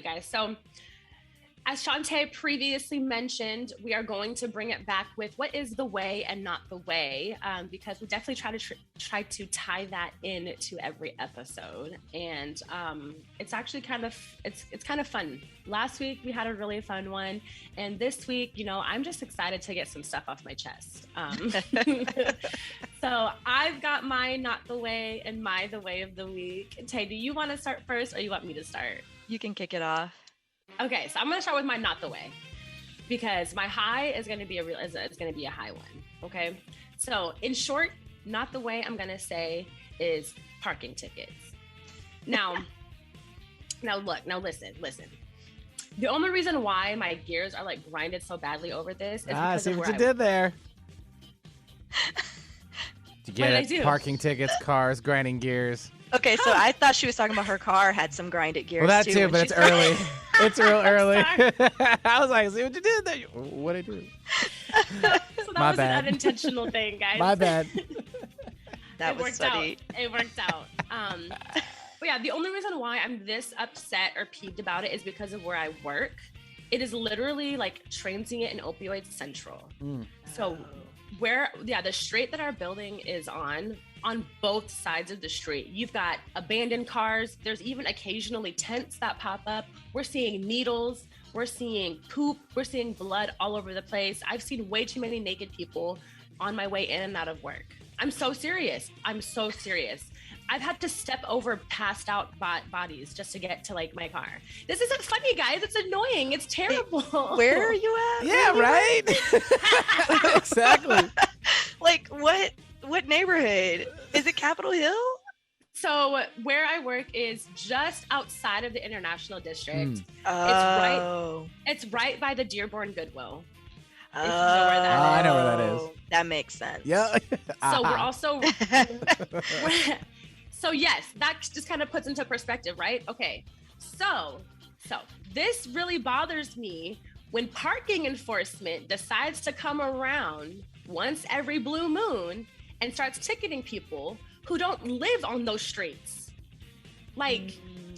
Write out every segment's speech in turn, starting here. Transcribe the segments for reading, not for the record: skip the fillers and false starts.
guys. So as Shantae previously mentioned, we are going to bring it back with what is the way and not the way, because we definitely try to tie that into every episode. And it's actually kind of fun. Last week we had a really fun one, and this week, I'm just excited to get some stuff off my chest. So I've got my not the way and my the way of the week. Tay, do you want to start first, or you want me to start? You can kick it off. Okay, so I'm gonna start with my not the way, because my high is gonna be it's gonna be a high one. Okay, so in short, not the way I'm gonna say is parking tickets. Now listen. The only reason why my gears are like grinded so badly over this is because see of what where you did there. Did you get What it? did I do? Parking tickets, cars, grinding gears. Okay, so I thought she was talking about her car had some grinded gears. Well, that too, when but she it's early. It's real early. sorry. I was like, see what you did there. What I do? So that My was bad. an unintentional thing, guys. My bad. That It was worked funny. out. It worked out. But yeah, the only reason why I'm this upset or peeved about it is because of where I work. It is literally like transient and opioid central. So the street that our building is on both sides of the street, you've got abandoned cars. There's even occasionally tents that pop up. We're seeing needles. We're seeing poop. We're seeing blood all over the place. I've seen way too many naked people on my way in and out of work. I'm so serious. I've had to step over passed out bodies just to get to like my car. This isn't funny, guys. It's annoying. It's terrible. Where are you at? Yeah, right? Exactly. Like what neighborhood? Is it Capitol Hill? So where I work is just outside of the International District. Oh. It's right by the Dearborn Goodwill. Oh, you know where that I know where that is. That makes sense. Yeah. So we're also so yes, that just kind of puts into perspective, right? Okay. So this really bothers me when parking enforcement decides to come around once every blue moon and starts ticketing people who don't live on those streets. Like,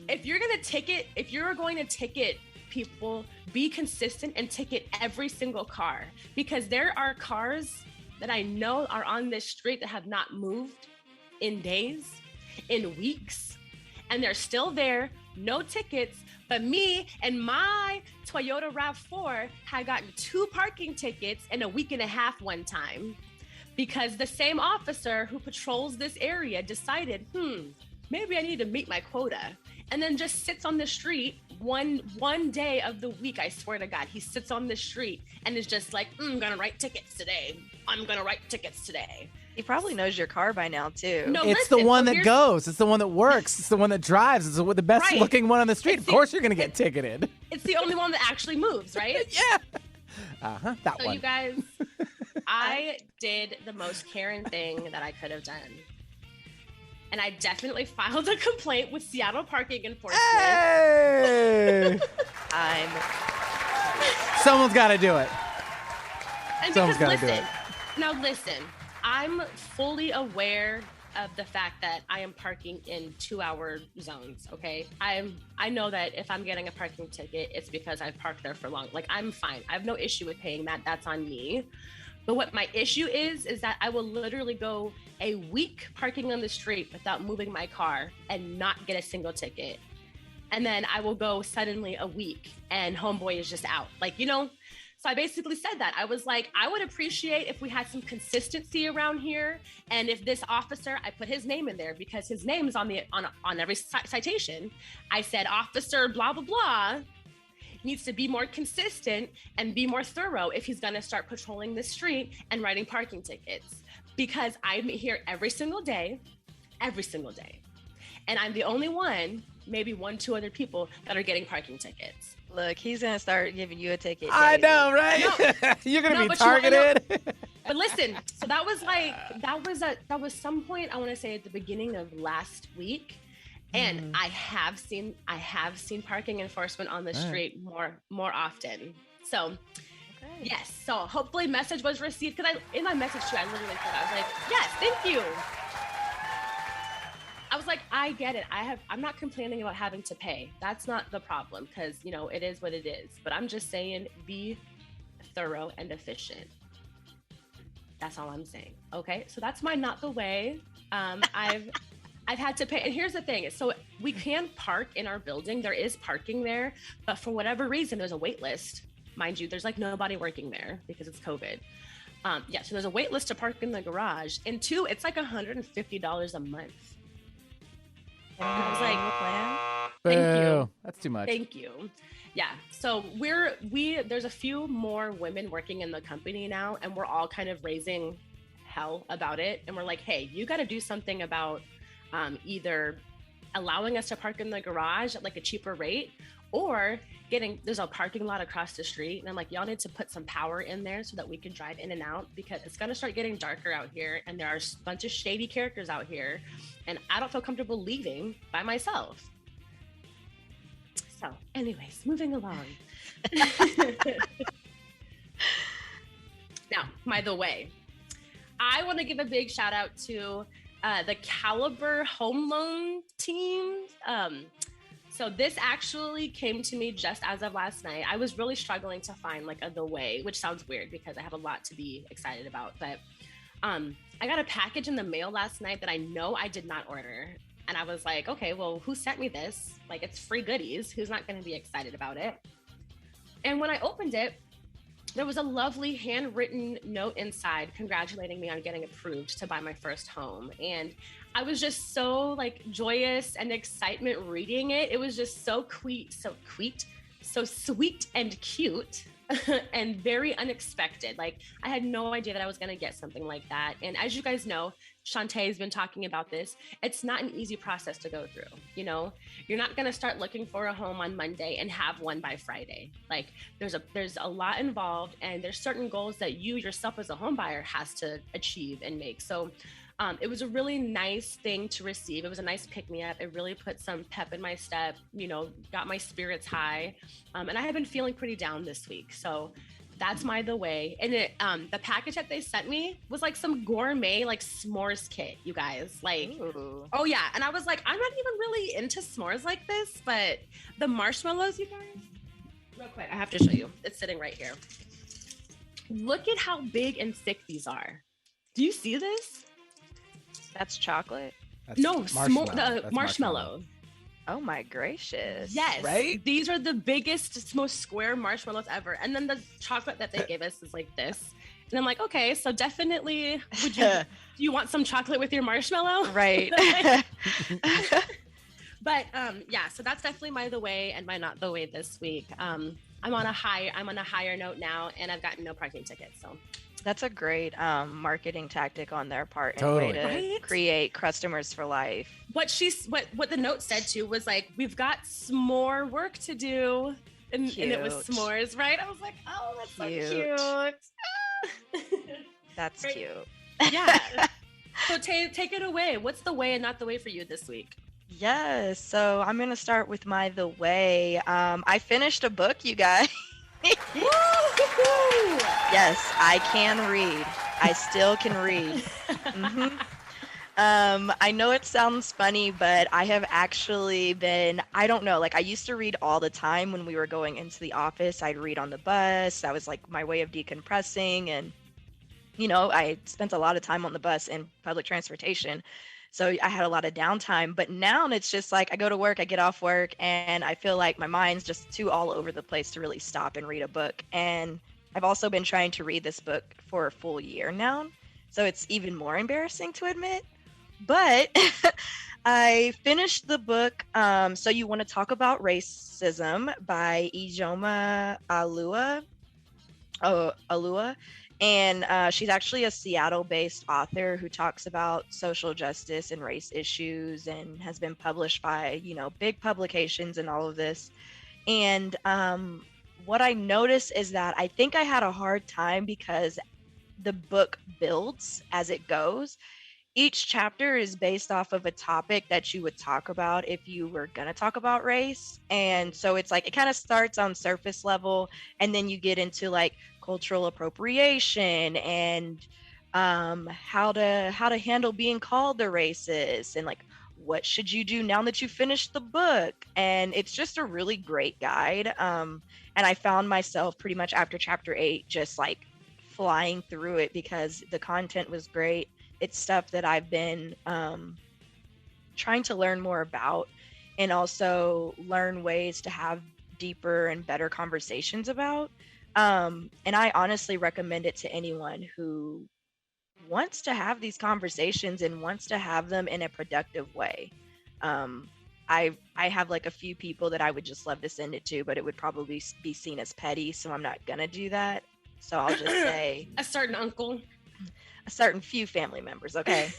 if you're going to ticket people, be consistent and ticket every single car, because there are cars that I know are on this street that have not moved in days, in weeks, and they're still there, no tickets. But me and my Toyota RAV4 had gotten 2 parking tickets in a week and a half one time, because the same officer who patrols this area decided, maybe I need to meet my quota, and then just sits on the street one day of the week. I swear to God, he sits on the street and is just like, I'm gonna write tickets today. He probably knows your car by now too. No, It's listen, the one so that goes. It's the one that works. It's the one that drives. It's the best Right. looking one on the street. It's Of course you're going to get ticketed. It's the only one that actually moves, right? Yeah. That So one. you guys, I did the most Karen thing that I could have done. And I definitely filed a complaint with Seattle Parking Enforcement. Hey! Someone's got to do it. And Someone's because gotta do listen, I'm fully aware of the fact that I am parking in 2-hour zones, okay? I know that if I'm getting a parking ticket, it's because I've parked there for long. Like, I'm fine. I have no issue with paying that. That's on me. But what my issue is that I will literally go a week parking on the street without moving my car and not get a single ticket. And then I will go suddenly a week and homeboy is just out. Like, so I basically said that. I was like, I would appreciate if we had some consistency around here. And if this officer, I put his name in there because his name is on every citation. I said, officer blah, blah, blah needs to be more consistent and be more thorough if he's going to start patrolling the street and writing parking tickets, because I'm here every single day. And I'm the only one, maybe 1-2 other people that are getting parking tickets. Look, he's gonna start giving you a ticket. I daily. know, right? You're going to be but targeted. But listen, so that was some point, I want to say at the beginning of last week. And I have seen parking enforcement on the street more often. So yes, so hopefully message was received, because in my message to you, I literally said, I was like, yes, thank you. I was like, I get it. I'm not complaining about having to pay. That's not the problem, because, you know, it is what it is. But I'm just saying, be thorough and efficient. That's all I'm saying. Okay, so that's my not the way. I've had to pay, and here's the thing. So we can park in our building. There is parking there, but for whatever reason, there's a wait list. Mind you, there's like nobody working there because it's COVID. Yeah, so there's a wait list to park in the garage. And two, it's like $150 a month. And I was like, thank you. That's too much. Thank you. Yeah. So there's a few more women working in the company now, and we're all kind of raising hell about it. And we're like, hey, you got to do something about either allowing us to park in the garage at like a cheaper rate, or there's a parking lot across the street. And I'm like, y'all need to put some power in there so that we can drive in and out, because it's going to start getting darker out here. And there are a bunch of shady characters out here. And I don't feel comfortable leaving by myself. So anyways, moving along. Now, by the way, I want to give a big shout out to the Calibre home loan team. So this actually came to me just as of last night. I was really struggling to find like the way, which sounds weird because I have a lot to be excited about. But I got a package in the mail last night that I know I did not order. And I was like, okay, well, who sent me this? Like, it's free goodies. Who's not going to be excited about it? And when I opened it, there was a lovely handwritten note inside congratulating me on getting approved to buy my first home. And I was just so like joyous and excitement reading it. It was just so sweet and cute and very unexpected. Like, I had no idea that I was going to get something like that. And as you guys know, Shantae has been talking about this. It's not an easy process to go through. You know, you're not going to start looking for a home on Monday and have one by Friday. Like, there's a lot involved, and there's certain goals that you yourself as a home buyer has to achieve and make. So it was a really nice thing to receive. It was a nice pick-me-up. It really put some pep in my step, you know, got my spirits high. And I have been feeling pretty down this week. So that's the way. And the package that they sent me was like some gourmet, like s'mores kit, you guys. Like, ooh. Oh yeah. And I was like, I'm not even really into s'mores like this, but the marshmallows, you guys, real quick, I have to show you. It's sitting right here. Look at how big and thick these are. Do you see this? That's chocolate? That's marshmallow. Oh my gracious. Yes. Right? These are the biggest, most square marshmallows ever. And then the chocolate that they gave us is like this. And I'm like, okay, so definitely, do you want some chocolate with your marshmallow? Right. But yeah, so that's definitely my the way and my not the way this week. I'm on a higher note now, and I've gotten no parking tickets. So that's a great marketing tactic on their part, and totally. way to create customers for life. What the note said too was like, we've got some more work to do, and it was s'mores, right? I was like, oh, that's so cute. That's Great. Cute. Yeah. So take it away. What's the way and not the way for you this week? Yes. So I'm gonna start with the way. I finished a book, you guys. Yes, I can read. I still can read. Mm-hmm. I know it sounds funny, but I have actually been, I don't know, like I used to read all the time when we were going into the office. I'd read on the bus. That was like my way of decompressing. And, you know, I spent a lot of time on the bus and public transportation. So I had a lot of downtime, but now it's just like I go to work, I get off work, and I feel like my mind's just too all over the place to really stop and read a book. And I've also been trying to read this book for a full year now, so it's even more embarrassing to admit. But I finished the book, So You Want to Talk About Racism by Ijoma Alua. And she's actually a Seattle-based author who talks about social justice and race issues, and has been published by, you know, big publications and all of this. And what I noticed is that I think I had a hard time because the book builds as it goes. Each chapter is based off of a topic that you would talk about if you were going to talk about race. And so it's like it kind of starts on surface level, and then you get into like cultural appropriation and how to handle being called the racist, and like what should you do now that you finished the book? And it's just a really great guide. And I found myself pretty much after chapter 8 just like flying through it because the content was great. It's stuff that I've been trying to learn more about, and also learn ways to have deeper and better conversations about. And I honestly recommend it to anyone who wants to have these conversations and wants to have them in a productive way. I have like a few people that I would just love to send it to, but it would probably be seen as petty, so I'm not gonna do that. So I'll just say a certain uncle, a certain few family members, okay?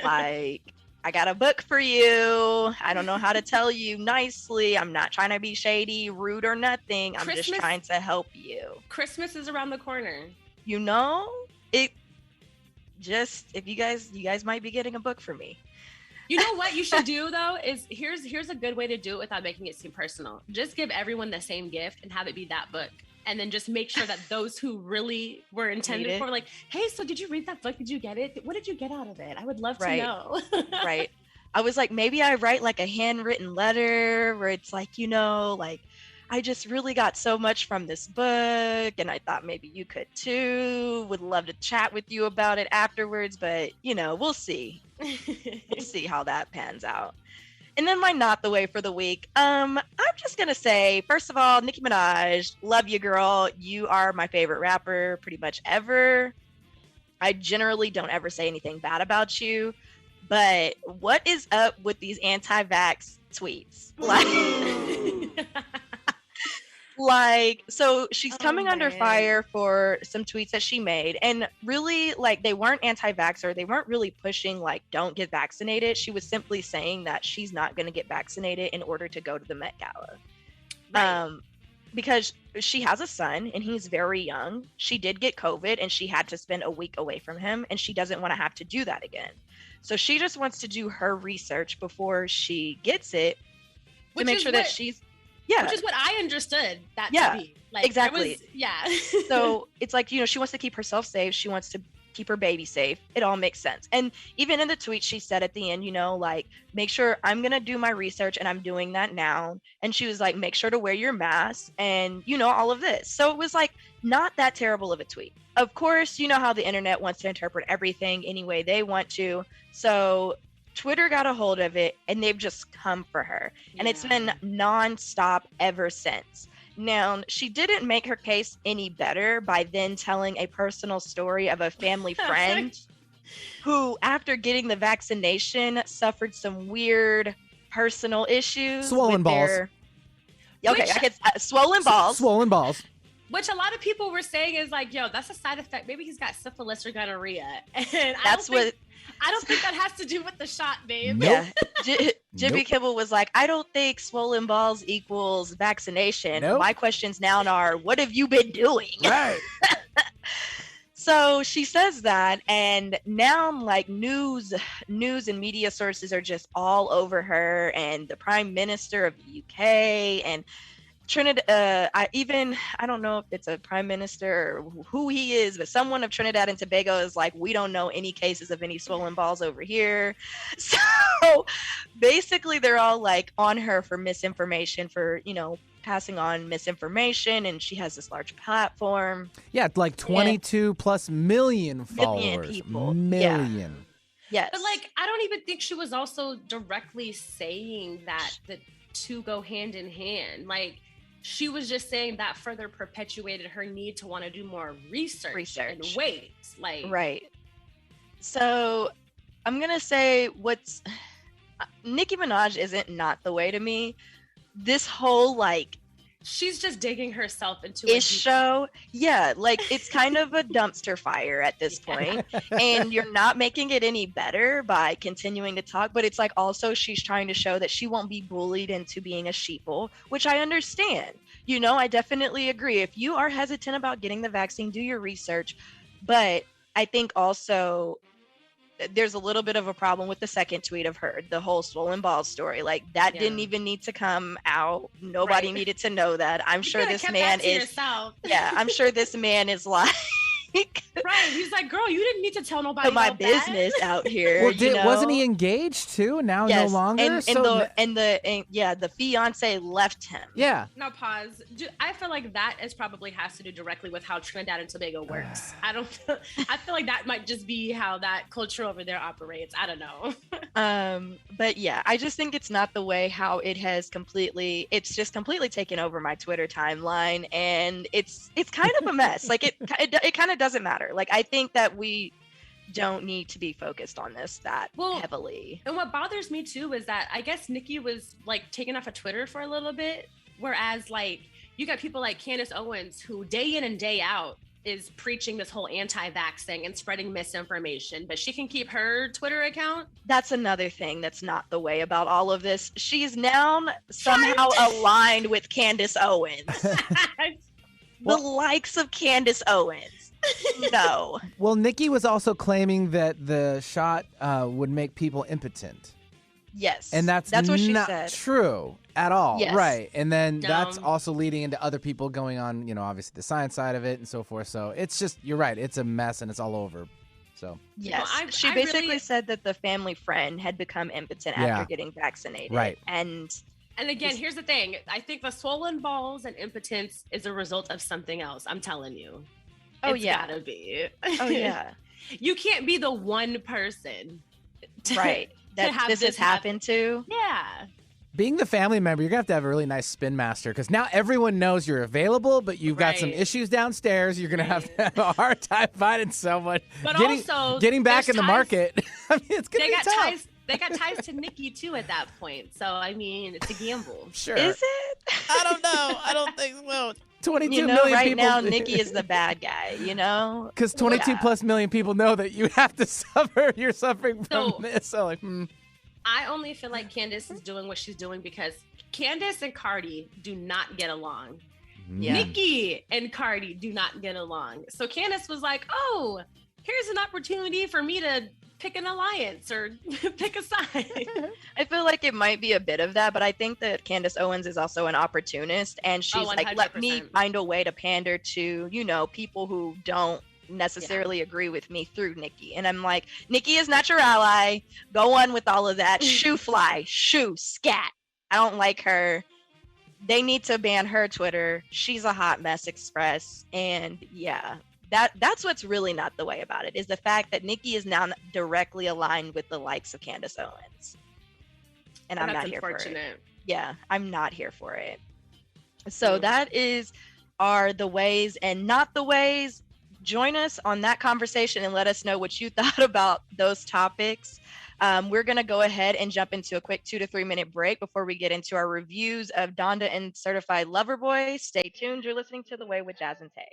Like, I got a book for you. I don't know how to tell you nicely. I'm not trying to be shady, rude, or nothing. I'm just trying to help you. Christmas is around the corner. You know, it just, if you guys might be getting a book for me. You know what you should do though is here's a good way to do it without making it seem personal. Just give everyone the same gift and have it be that book. And then just make sure that those who really were intended for, like, hey, so did you read that book? Did you get it? What did you get out of it? I would love to know. Right. I was like, maybe I write like a handwritten letter where it's like, you know, like, I just really got so much from this book and I thought maybe you could too. Would love to chat with you about it afterwards, but you know, we'll see. We'll see how that pans out. And then my not the way for the week. I'm just gonna say, first of all, Nicki Minaj, love you, girl. You are my favorite rapper pretty much ever. I generally don't ever say anything bad about you, but what is up with these anti-vax tweets? Like, so she's coming under fire for some tweets that she made, and really, like, they weren't anti-vaxxer. They weren't really pushing like don't get vaccinated. She was simply saying that she's not going to get vaccinated in order to go to the Met Gala. Right. Because she has a son and he's very young. She did get COVID and she had to spend a week away from him, and she doesn't want to have to do that again. So she just wants to do her research before she gets it to make sure that she's which is what I understood that to be. Like, exactly. Was, So it's like, you know, she wants to keep herself safe. She wants to keep her baby safe. It all makes sense. And even in the tweet, she said at the end, you know, like, make sure I'm going to do my research, and I'm doing that now. And she was like, make sure to wear your mask and, you know, all of this. So it was like not that terrible of a tweet. Of course, you know how the internet wants to interpret everything any way they want to. So Twitter got a hold of it and they've just come for her. And it's been nonstop ever since. Now, she didn't make her case any better by then telling a personal story of a family friend who, after getting the vaccination, suffered some weird personal issues. Swollen balls. Okay, I get swollen balls. Swollen balls. Which a lot of people were saying is like, yo, that's a side effect. Maybe he's got syphilis or gonorrhea. And I don't think that has to do with the shot, babe. Nope. Yeah. Jimmy Kimmel was like, I don't think swollen balls equals vaccination. Nope. My questions now are, what have you been doing? Right. So she says that, and now like news and media sources are just all over her, and the Prime Minister of the UK and Trinidad, I don't know if it's a prime minister or who he is, but someone of Trinidad and Tobago is like, we don't know any cases of any swollen balls over here. So basically they're all like on her for misinformation, for, you know, passing on misinformation, and she has this large platform. Yeah, like 22 plus million followers. Million people. Million. Yeah. Yes. But like, I don't even think she was also directly saying that the two go hand in hand. Like, she was just saying that further perpetuated her need to want to do more research. And wait. Like, right. So I'm going to say Nicki Minaj isn't not the way to me. This whole like, she's just digging herself into a show. Yeah, like it's kind of a dumpster fire at this point. And you're not making it any better by continuing to talk, but it's like also she's trying to show that she won't be bullied into being a sheeple, which I understand. You know, I definitely agree. If you are hesitant about getting the vaccine, do your research. But I think also there's a little bit of a problem with the second tweet of her, the whole swollen balls story. Like that didn't even need to come out. Nobody needed to know that. I'm sure this man is, I'm sure this man is like, Right. He's like, girl, you didn't need to tell nobody put my about that. business out here. Well, wasn't he engaged too? Now no longer. And the fiance left him. Yeah. Now pause. I feel like that probably has to do directly with how Trinidad and Tobago works. I feel like that might just be how that culture over there operates. I don't know. But yeah, I just think it's not the way how it has it's just completely taken over my Twitter timeline, and it's kind of a mess. Like it kind of doesn't matter. Like I think that we don't need to be focused on this heavily. And what bothers me too is that I guess Nikki was like taken off of Twitter for a little bit, whereas like you got people like Candace Owens who day in and day out is preaching this whole anti-vax thing and spreading misinformation, but she can keep her Twitter account. That's another thing that's not the way about all of this. She's now somehow aligned with Candace Owens. The likes of Candace Owens. No. Well, Nikki was also claiming that the shot would make people impotent. Yes. And that's what she not said. true at all. Yes. Right. And then that's also leading into other people going on, obviously the science side of it and so forth. So it's just, you're right. It's a mess and it's all over. So yes, she basically said that the family friend had become impotent after getting vaccinated. Right. And again, here's the thing. I think the swollen balls and impotence is a result of something else. I'm telling you. It's gotta be. Oh yeah. You can't be the one person. Right. That this has happened to. Yeah. Being the family member, you're going to have a really nice spin master because now everyone knows you're available, but you've got some issues downstairs. You're going to have a hard time finding someone. But getting back in the market. I mean, it's going to be tough. They got ties to Nikki, too, at that point. So, I mean, it's a gamble. Sure. Is it? I don't know. I don't think so. 22 million right people. Now, Nikki is the bad guy, Because 22 plus million people know that you have to suffer. You're suffering from this. So, like, I only feel like Candace is doing what she's doing because Candace and Cardi do not get along. Yeah. Nikki and Cardi do not get along. So Candace was like, oh, here's an opportunity for me to pick an alliance or pick a side. I feel like it might be a bit of that, but I think that Candace Owens is also an opportunist, and she's like, let me find a way to pander to, people who don't necessarily agree with me through Nikki. And I'm like, Nikki is not your ally. Go on with all of that. Scat. I don't like her. They need to ban her Twitter. She's a hot mess express. And yeah, that's what's really not the way about it, is the fact that Nikki is now directly aligned with the likes of Candace Owens. And I'm not here for it. Yeah, I'm not here for it. So that are the ways and not the ways. Join us on that conversation and let us know what you thought about those topics. We're going to go ahead and jump into a quick 2 to 3 minute break before we get into our reviews of Donda and Certified Lover Boy. Stay tuned. You're listening to The Way with Jazz and Tay.